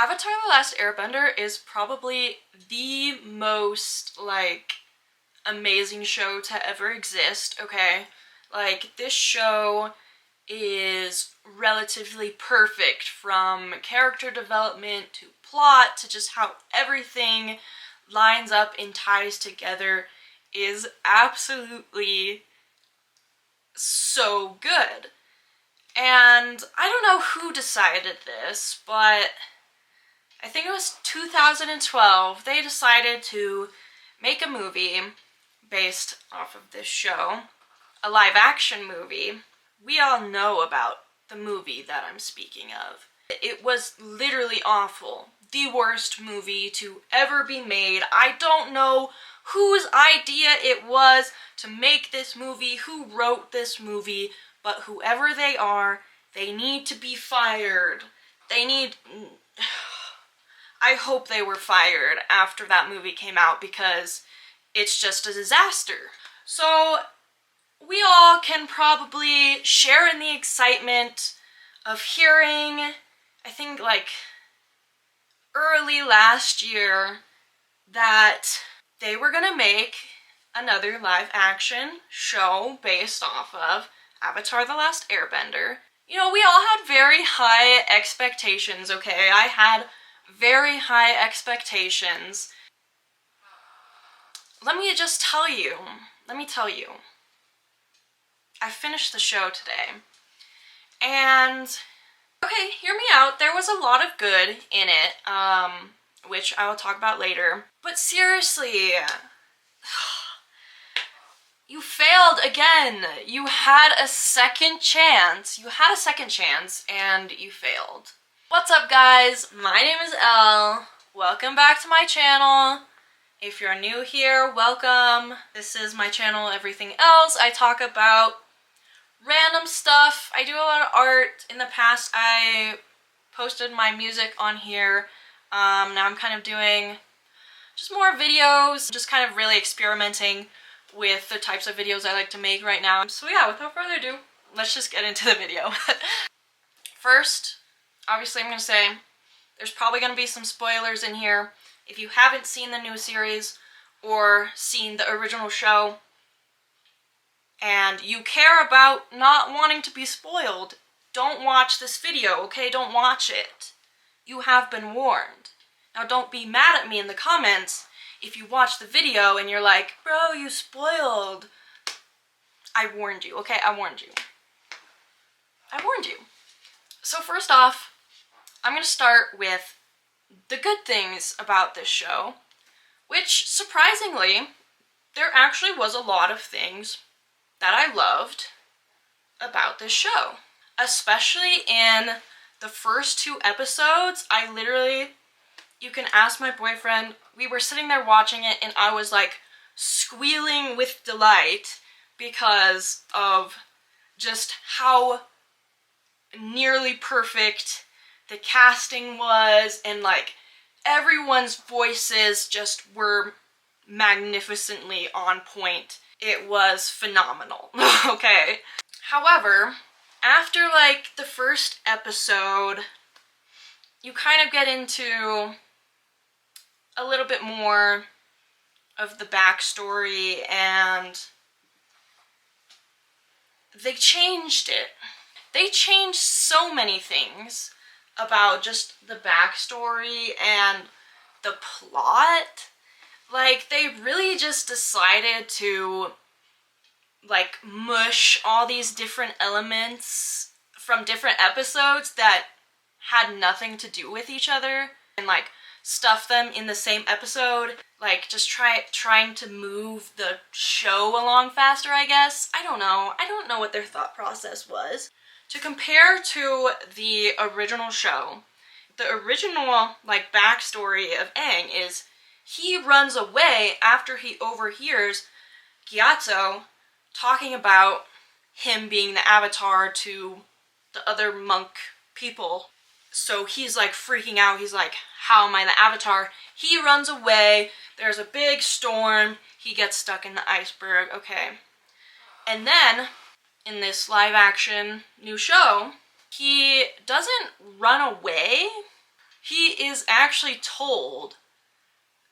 Avatar: The Last Airbender is probably the most, like, amazing show to ever exist, okay? Like, this show is relatively perfect from character development to plot to just how everything lines up and ties together is absolutely so good. And I don't know who decided this, but I think it was 2012, they decided to make a movie based off of this show, a live action movie. We all know about the movie that I'm speaking of. It was literally awful. The worst movie to ever be made. I don't know whose idea it was to make this movie, who wrote this movie, but whoever they are, they need to be fired. I hope they were fired after that movie came out because it's just a disaster. So we all can probably share in the excitement of hearing, I think like early last year, that they were gonna make another live action show based off of Avatar: The Last Airbender. You know, we all had very high expectations, okay? I had very high expectations. Let me tell you, I finished the show today, and okay, hear me out, there was a lot of good in it, which I will talk about later, but seriously, you failed again. You had a second chance, and you failed. What's up, guys? My name is Elle. Welcome back to my channel. If you're new here, welcome. This is my channel, Everything Else. I talk about random stuff. I do a lot of art. In the past, I posted my music on here. Now I'm kind of doing just more videos, just kind of really experimenting with the types of videos I like to make right now. So yeah, without further ado, let's just get into the video. First, obviously I'm going to say there's probably going to be some spoilers in here. If you haven't seen the new series or seen the original show and you care about not wanting to be spoiled, don't watch this video, okay? Don't watch it. You have been warned. Now don't be mad at me in the comments if you watch the video and you're like, bro, you spoiled. I warned you, okay? I warned you. So first off, I'm going to start with the good things about this show, which, surprisingly, there actually was a lot of things that I loved about this show. Especially in the first 2 episodes, I literally, you can ask my boyfriend, we were sitting there watching it and I was like squealing with delight because of just how nearly perfect the casting was, and like everyone's voices just were magnificently on point. It was phenomenal, okay? However, after like the first episode, you kind of get into a little bit more of the backstory, and they changed it. They changed so many things about just the backstory and the plot. Like, they really just decided to, like, mush all these different elements from different episodes that had nothing to do with each other and, like, stuff them in the same episode. Like, just trying to move the show along faster, I guess. I don't know what their thought process was. To compare to the original show, the original, like, backstory of Aang is he runs away after he overhears Gyatso talking about him being the avatar to the other monk people. So he's like freaking out. He's like, how am I the avatar? He runs away. There's a big storm. He gets stuck in the iceberg. Okay. And then in this live action new show, he doesn't run away. He is actually told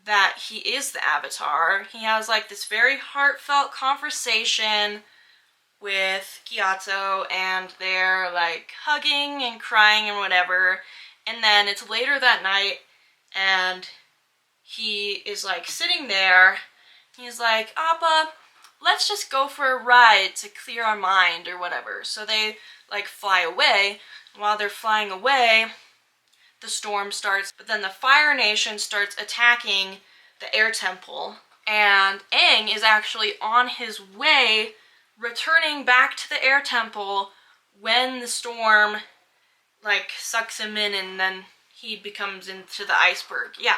that he is the Avatar. He has like this very heartfelt conversation with Gyatso, and they're like hugging and crying and whatever. And then it's later that night, and he is like sitting there. He's like, Appa, let's just go for a ride to clear our mind or whatever. So they like fly away. While they're flying away, the storm starts, but then the Fire Nation starts attacking the air temple, and Aang is actually on his way returning back to the air temple when the storm like sucks him in, and then he becomes into the iceberg. Yeah.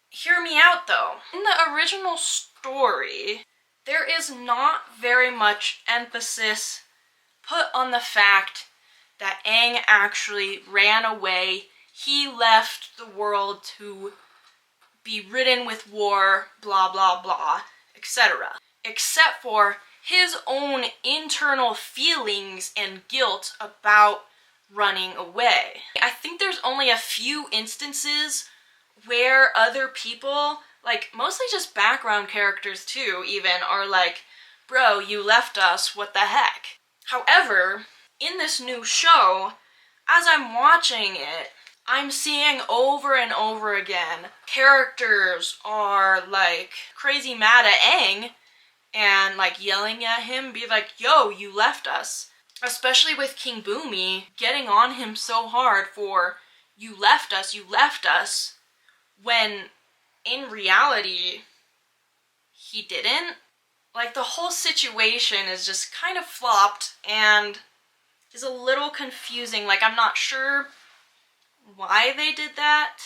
Hear me out though. In the original story, there is not very much emphasis put on the fact that Aang actually ran away. He left the world to be ridden with war, blah blah blah, etc. Except for his own internal feelings and guilt about running away. I think there's only a few instances where other people, like mostly just background characters too even, are like, bro, you left us, what the heck? However, in this new show, as I'm watching it, I'm seeing over and over again, characters are like crazy mad at Aang and like yelling at him, be like, yo, you left us. Especially with King Boomy getting on him so hard for, you left us, when in reality, he didn't. Like, the whole situation is just kind of flopped and is a little confusing. Like, I'm not sure why they did that.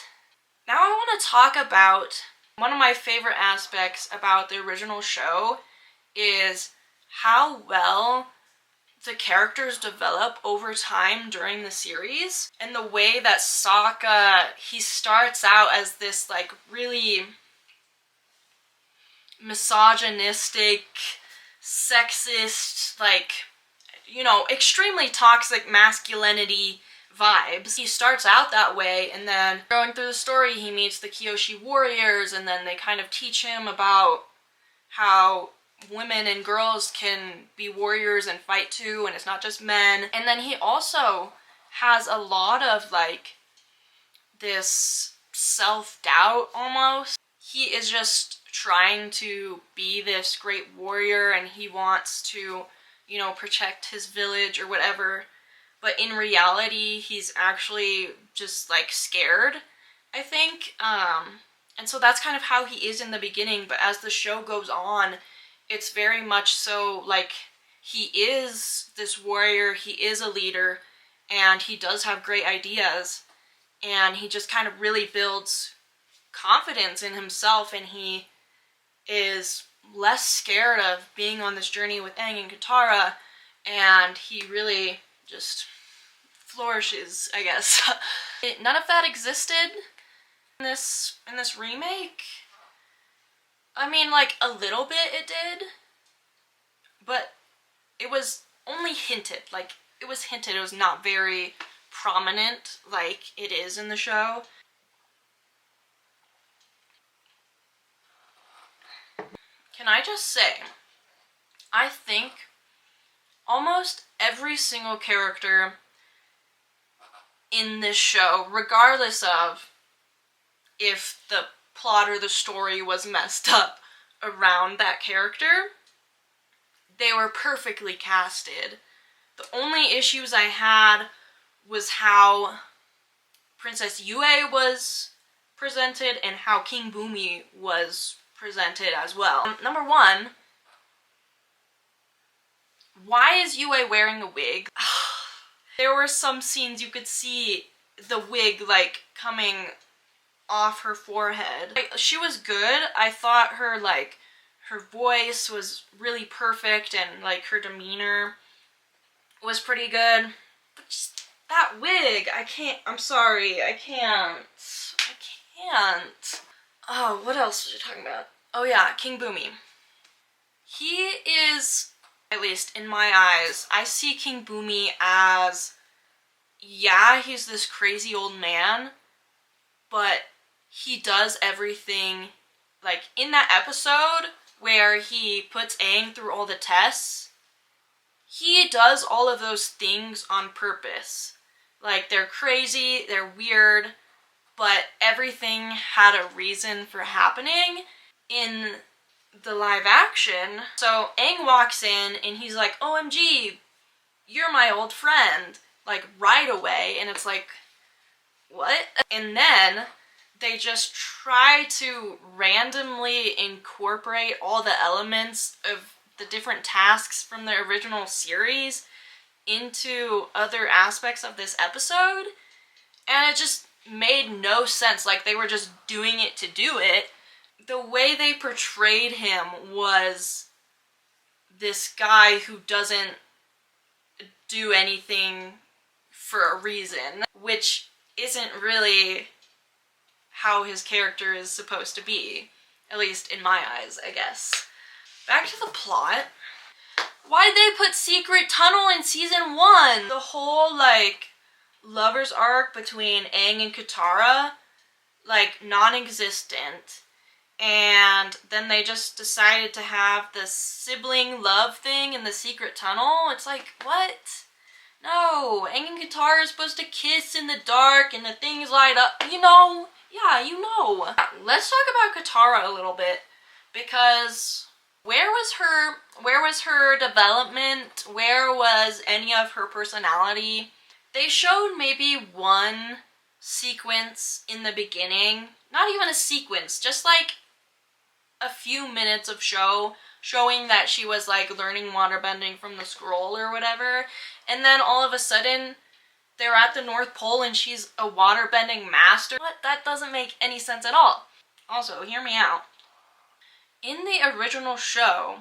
Now I want to talk about one of my favorite aspects about the original show is how well the characters develop over time during the series, and the way that Sokka, he starts out as this like really misogynistic, sexist, like, you know, extremely toxic masculinity vibes. He starts out that way, and then going through the story he meets the Kyoshi warriors, and then they kind of teach him about how women and girls can be warriors and fight too, and it's not just men. And then he also has a lot of like this self-doubt almost. He is just trying to be this great warrior, and he wants to, you know, protect his village or whatever. But in reality, he's actually just like scared, I think. And so that's kind of how he is in the beginning, but as the show goes on, it's very much so like he is this warrior, he is a leader, and he does have great ideas, and he just kind of really builds confidence in himself, and he is less scared of being on this journey with Aang and Katara, and he really just flourishes, I guess. None of that existed in this remake. I mean, like, a little bit it did, but it was only hinted. Like, it was hinted, it was not very prominent like it is in the show. Can I just say, I think almost every single character in this show, regardless of if the plot or the story was messed up around that character, they were perfectly casted. The only issues I had was how Princess Yue was presented and how King Boomy was presented as well. Number one, why is Yue wearing a wig? There were some scenes you could see the wig like coming off her forehead. She was good. I thought her voice was really perfect, and like her demeanor was pretty good. But just that wig, I'm sorry, I can't. Oh, what else was I talking about? Oh yeah, King Boomy. He is, at least in my eyes, I see King Boomy as, yeah, he's this crazy old man, but he does everything, like in that episode where he puts Aang through all the tests, he does all of those things on purpose. Like, they're crazy, they're weird, but everything had a reason for happening in the live action. So Aang walks in and he's like, OMG, you're my old friend, like right away. And it's like, what? And then they just try to randomly incorporate all the elements of the different tasks from the original series into other aspects of this episode. And it just made no sense. Like, they were just doing it to do it. The way they portrayed him was this guy who doesn't do anything for a reason, which isn't really how his character is supposed to be, at least in my eyes, I guess. Back to the plot. Why'd they put Secret Tunnel in season 1? The whole, like, lovers arc between Aang and Katara, like, non-existent. And then they just decided to have this sibling love thing in the Secret Tunnel. It's like, what? No, Aang and Katara are supposed to kiss in the dark and the things light up, you know? Yeah, you know. Let's talk about Katara a little bit, because where was her development? Where was any of her personality? They showed maybe one sequence in the beginning, not even a sequence, just like a few minutes of showing that she was like learning waterbending from the scroll or whatever, and then all of a sudden they're at the North Pole and she's a waterbending master. What? That doesn't make any sense at all. Also, hear me out. In the original show,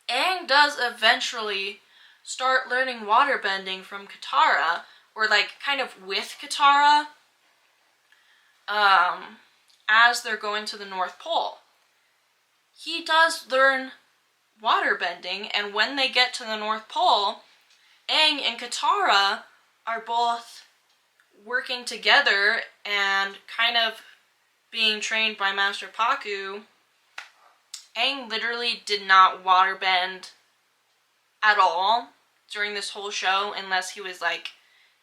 Aang does eventually start learning waterbending from Katara, or like kind of with Katara, as they're going to the North Pole. He does learn waterbending, and when they get to the North Pole, Aang and Katara are both working together and kind of being trained by Master Pakku. Aang literally did not waterbend at all during this whole show, unless he was like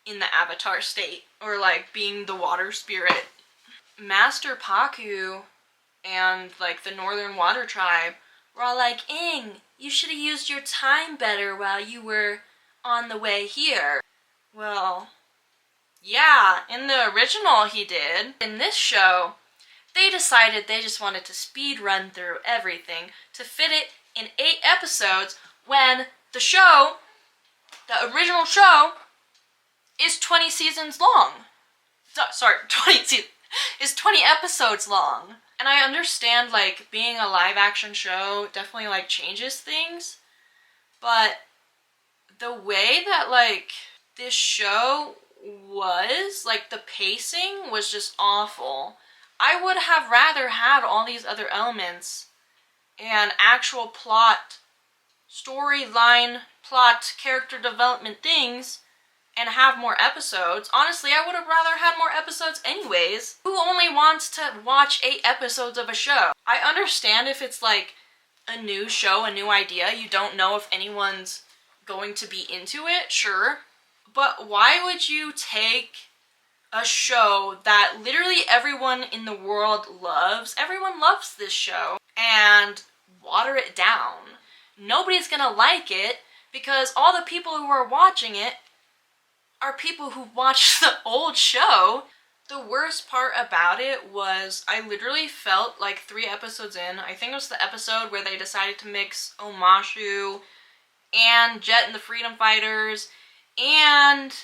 in the Avatar state, or like being the water spirit. Master Pakku and like the Northern Water Tribe were all like, Aang, you should have used your time better while you were on the way here. Well, yeah, in the original he did. In this show, they decided they just wanted to speed run through everything to fit it in 8 episodes when the show, the original show, is 20 seasons long. Sorry, 20 seasons. Is 20 episodes long. And I understand, like, being a live action show definitely, like, changes things. But the way that, like, this show was, like, the pacing was just awful. I would have rather had all these other elements and actual plot, storyline, plot, character development things, and have more episodes. Honestly, I would have rather had more episodes anyways. Who only wants to watch 8 episodes of a show? I understand if it's like a new show, a new idea, you don't know if anyone's going to be into it, sure. But why would you take a show that literally everyone in the world loves, everyone loves this show, and water it down? Nobody's gonna like it because all the people who are watching it are people who watched the old show. The worst part about it was I literally felt like 3 episodes in, I think it was the episode where they decided to mix Omashu and Jet and the Freedom Fighters and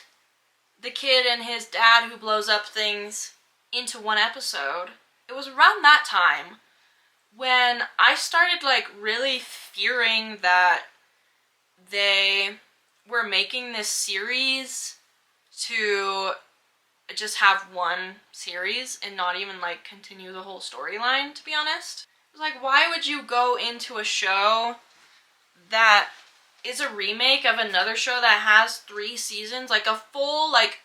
the kid and his dad who blows up things into one episode. It was around that time when I started like really fearing that they were making this series to just have one series and not even like continue the whole storyline, to be honest. It was like, why would you go into a show that is a remake of another show that has 3 seasons, like a full, like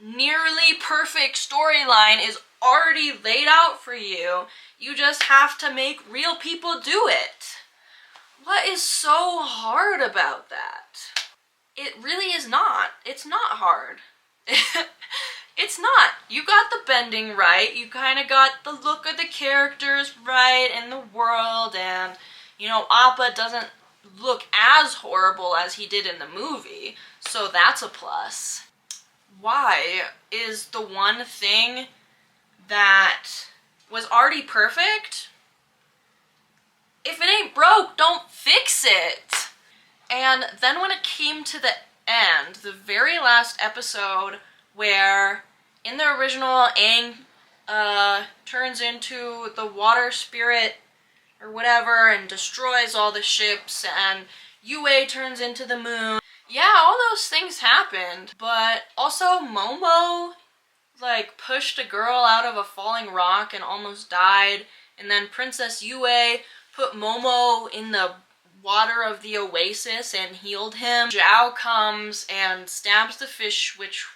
nearly perfect storyline is already laid out for you. You just have to make real people do it. What is so hard about that? It really is not. It's not hard. It's not. You got the bending right. You kind of got the look of the characters right in the world, and, you know, Appa doesn't look as horrible as he did in the movie, so that's a plus. Why is the one thing that was already perfect? If it ain't broke, don't fix it. And then when it came to the end, the very last episode where in the original Aang turns into the water spirit or whatever and destroys all the ships, and Yue turns into the moon. Yeah, all those things happened, but also Momo like pushed a girl out of a falling rock and almost died, and then Princess Yue put Momo in the water of the oasis and healed him. Zhao comes and stabs the fish, which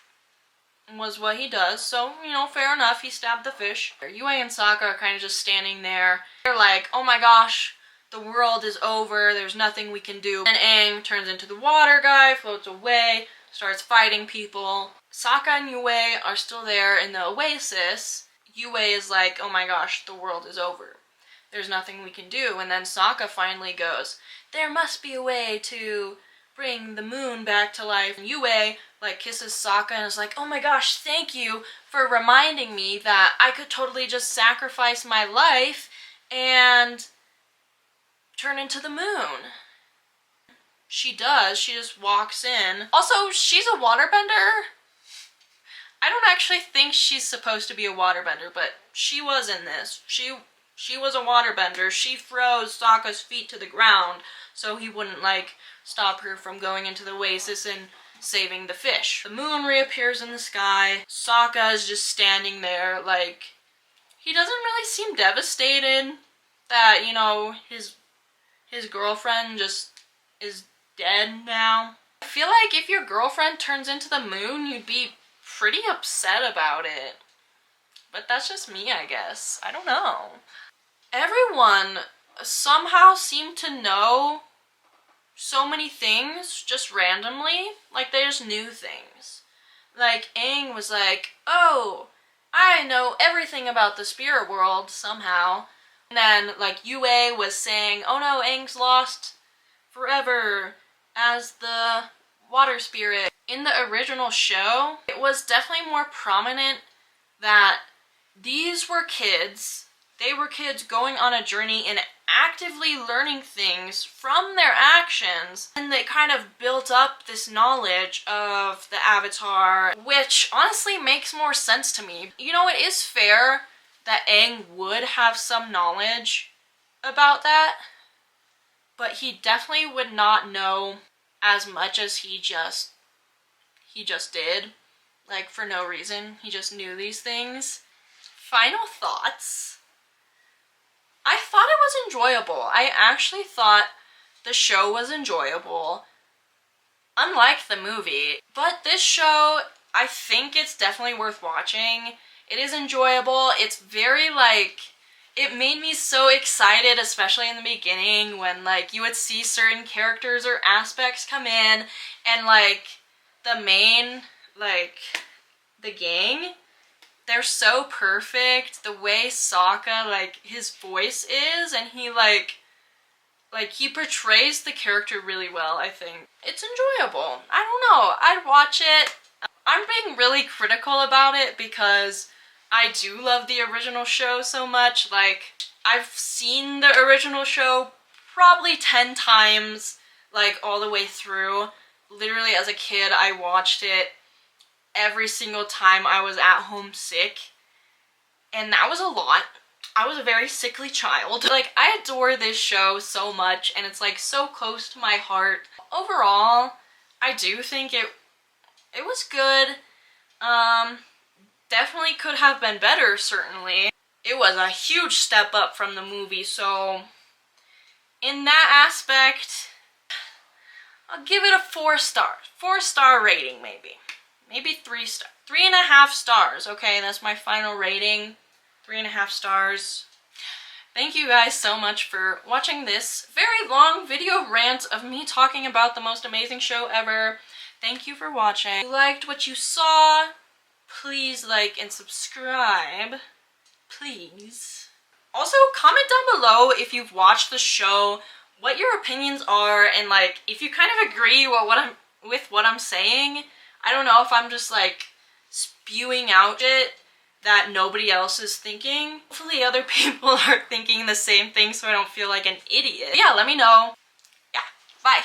was what he does, so, you know, fair enough, he stabbed the fish. Yue and Sokka are kind of just standing there. They're like, oh my gosh, the world is over, there's nothing we can do. And Aang turns into the water guy, floats away, starts fighting people. Sokka and Yue are still there in the oasis. Yue is like, oh my gosh, the world is over. There's nothing we can do. And then Sokka finally goes, there must be a way to bring the moon back to life. And Yue like kisses Sokka and is like, oh my gosh, thank you for reminding me that I could totally just sacrifice my life and turn into the moon. She does. She just walks in. Also, she's a waterbender. I don't actually think she's supposed to be a waterbender, but she was in this. She was a waterbender. She froze Sokka's feet to the ground so he wouldn't, like, stop her from going into the oasis and saving the fish. The moon reappears in the sky. Sokka is just standing there, like, he doesn't really seem devastated that, you know, his girlfriend just is dead now. I feel like if your girlfriend turns into the moon, you'd be pretty upset about it. But that's just me, I guess. I don't know. Everyone somehow seemed to know so many things just randomly. Like, they just knew things. Like, Aang was like, oh, I know everything about the spirit world somehow. And then, like, Yue was saying, oh no, Aang's lost forever as the water spirit. In the original show, it was definitely more prominent that these were kids. They were kids going on a journey and actively learning things from their actions, and they kind of built up this knowledge of the Avatar, which honestly makes more sense to me. You know, it is fair that Aang would have some knowledge about that, but he definitely would not know as much as he just did, like, for no reason. He just knew these things. Final thoughts. I thought it was enjoyable. I actually thought the show was enjoyable, unlike the movie. But this show, I think it's definitely worth watching. It is enjoyable. It's very, like, it made me so excited, especially in the beginning when, like, you would see certain characters or aspects come in and, like, the main, like, the gang, they're so perfect. The way Sokka, like, his voice is, and he, like, he portrays the character really well, I think. It's enjoyable. I don't know. I'd watch it. I'm being really critical about it because I do love the original show so much. Like, I've seen the original show probably 10 times, like, all the way through. Literally, as a kid, I watched it every single time I was at home sick, and that was a lot. I was a very sickly child. Like, I adore this show so much, and it's, like, so close to my heart. Overall, I do think it was good. Definitely could have been better, certainly. It was a huge step up from the movie, so in that aspect, I'll give it a 4-star. 4-star rating, maybe. maybe 3.5 stars. Okay, that's my final rating. 3.5 stars. Thank you guys so much for watching this very long video rant of me talking about the most amazing show ever. Thank you for watching. If you liked what you saw, please like and subscribe. Please. Also, comment down below if you've watched the show, what your opinions are, and like if you kind of agree with what I'm saying. I don't know if I'm just like spewing out it that nobody else is thinking. Hopefully other people are thinking the same thing so I don't feel like an idiot. Yeah, let me know. Yeah, bye.